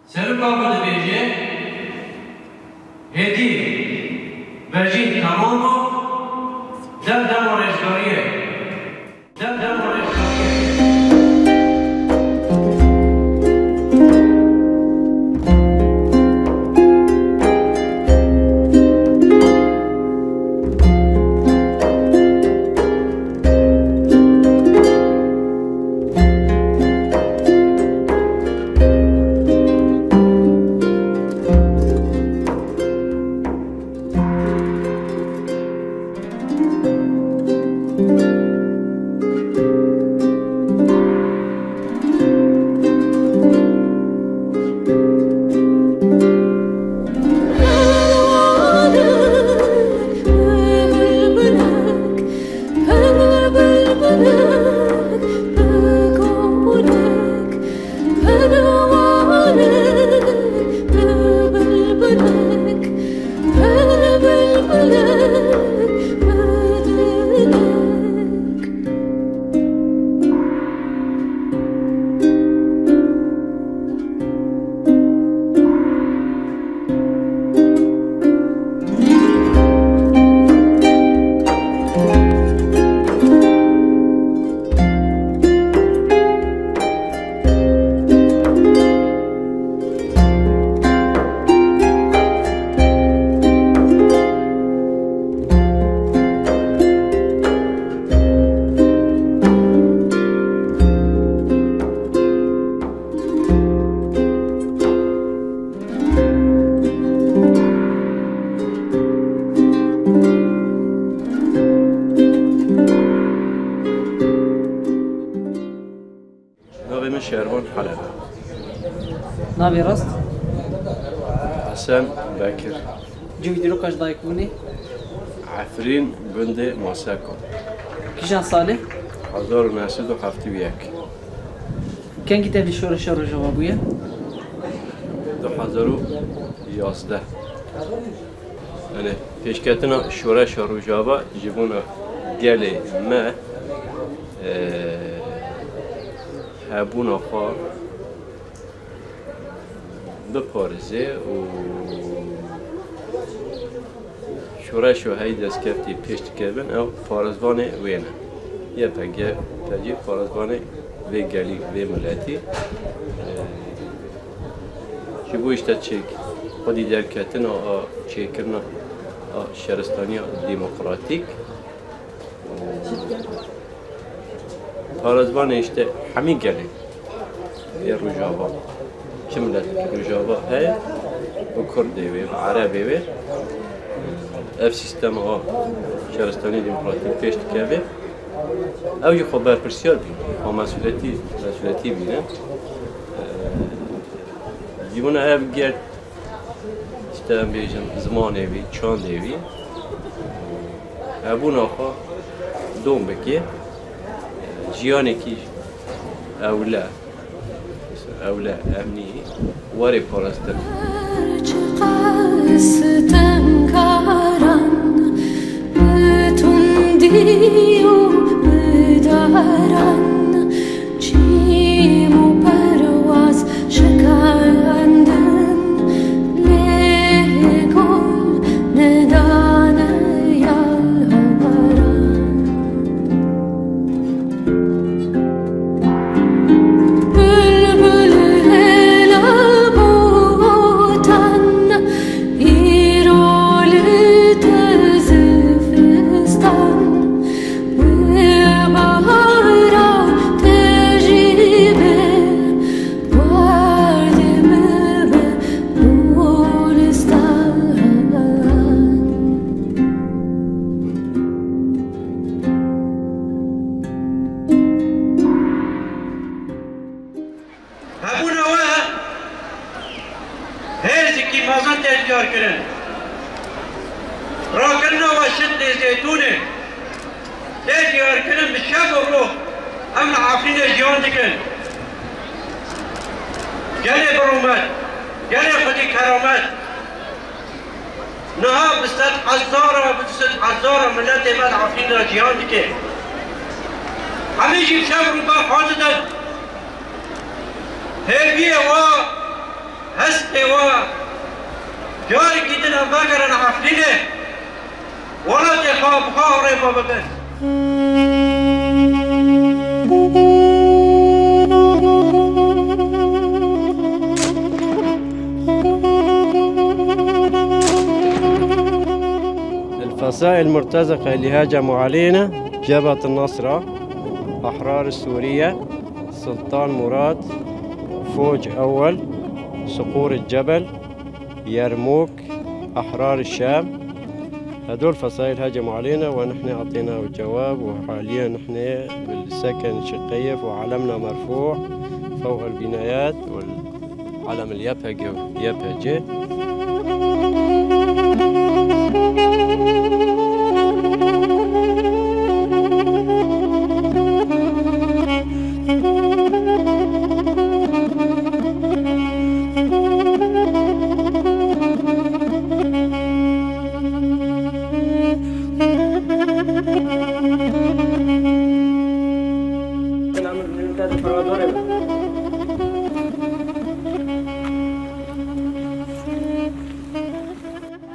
سرکا بده بیجه هدی بجین تمام دم دم و رشگاریه دم دم و رشگاریه شهربان حلب ناوی راست؟ حسن بكر جوی دیرو کاش دایکونی؟ عفرين بنده ماساكو کیشان ساله؟ 1971 کنگی تبلی شورش رو جوابویه؟ 2011 يعني پیشکتنا شورش رو جوابا جبونا گله ما هبونا خوا بپارزه و شورش و هی دست کفتی پیشت کردن او پارزبان وینه یه پگی پارزبان وی گلی وی ملتی چی بویشتا چیک خودی درکتن و چیکرن شهرستانی دموکراتیک پارزبان اشته همین گلی یه روجاوا چه ملت روجاوا هی و کردی وی و عربی وی اف سیستم شهرستانی دموکراتیک پیشت کرده او یه خب برپرسیار بین و مسئولیتی بینه جیبونه اف گرد اشتم بیجم زمانه بی چانده بی ابون آخوا دوم بکی جیانه کی اولا امنی واری پارستن استوا جاري كده نفاجر انا عفلينه ولا تخاف خاوري بابن الفصائل المرتزقة اللي هاجموا علينا: جبهة النصرة، أحرار السورية، سلطان مراد، فوج أول، صقور الجبل، يرموك، أحرار الشام. هدول فصائل هاجموا علينا ونحن أعطيناه الجواب، وحاليا نحن بالسكن شقيف وعلمنا مرفوع فوق البنايات والعلم اليبهجي.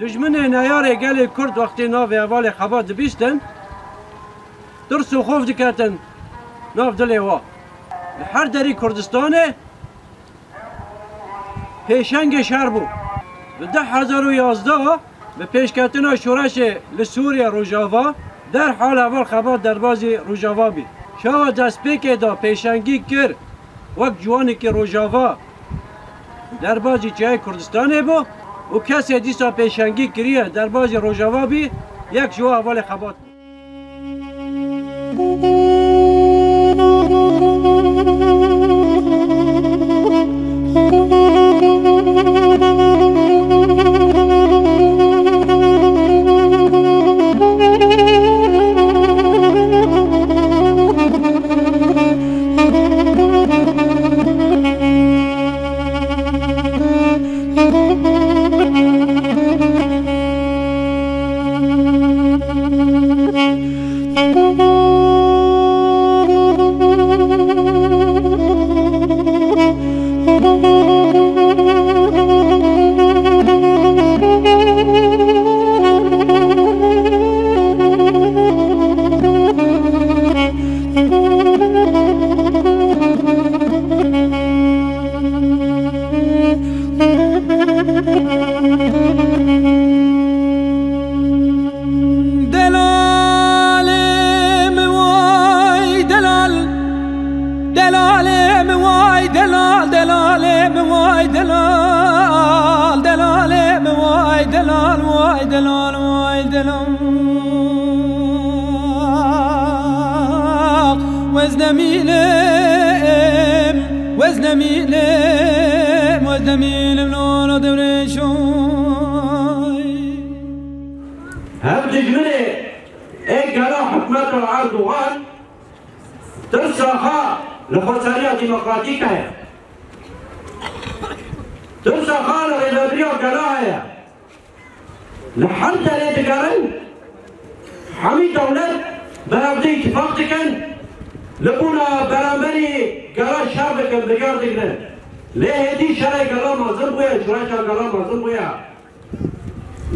دجمن نیاره گل کرد وقتی ناو اول خبات بیستن درس و خوف دکتن ناو دلیوا هر دری کردستانه پیشنگ شهر بود به 2011 به پیشکتنا شورش لسوریا روجاوا در حال اول خبات در بازی روجاوا بی شاو دست پیک دا پیشنگی کر وقت جوانی که روجاوا در بازی جای کردستانه بود و کسی دیسا پیشنگی کریه در بازی روجاوا بی یک جو اول خبات هم دجمنه اي قرا حكمت اردوغان ترسخا لخسارية ديمقراطيكا هي ترسخا لغيبابريا قرا هي لحد اللي تقارن حمي دولت برابدي اتفاق تكن لبونا برامبري قرا شعبك بريار تكن ليه هدي شراي قرا مازن بويا شراي قرا مازن بويا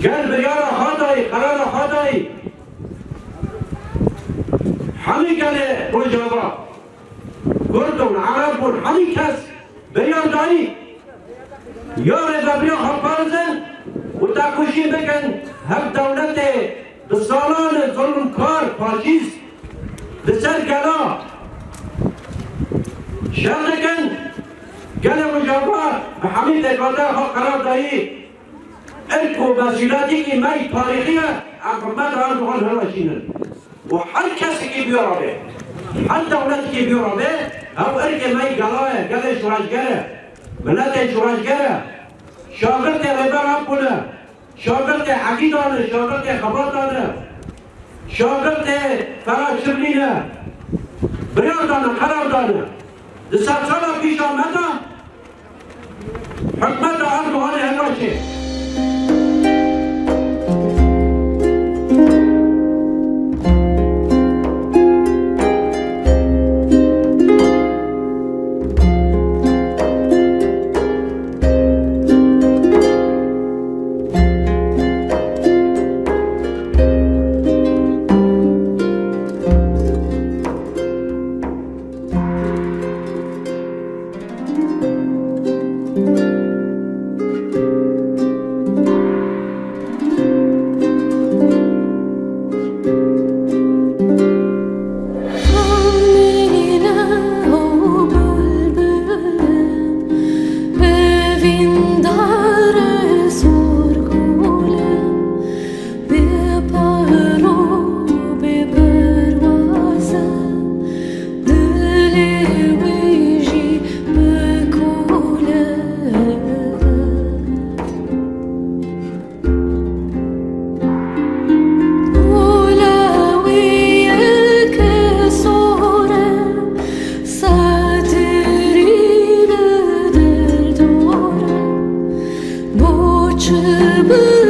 قال بريارة خاطئي قرارة خاطئي حمي قال روجاوا كردون عربون حمي كاس بريار داي ياري بريار خبارزن وتاكوشي بكن هم دولته بسالان ظلم كار فاشيست بسر قلا شرقكن قال روجاوا بحمي دقاتا قرار داي الكو مسئولیتی که مای تاریخی اقامت اردوغان هلوشینن و هر کسی که بیاره هر دولتی که بیاره او ارک مای گلاه گل شورشگره ملت شورشگره شاگرد غیبر هم کنه شاگرد عقیدانه شاگرد خبرتانه شاگرد فراد شبلینه بریار دانه قرار دانه ده سال پیش آمده حکمت اردوغان هلوشه Boçu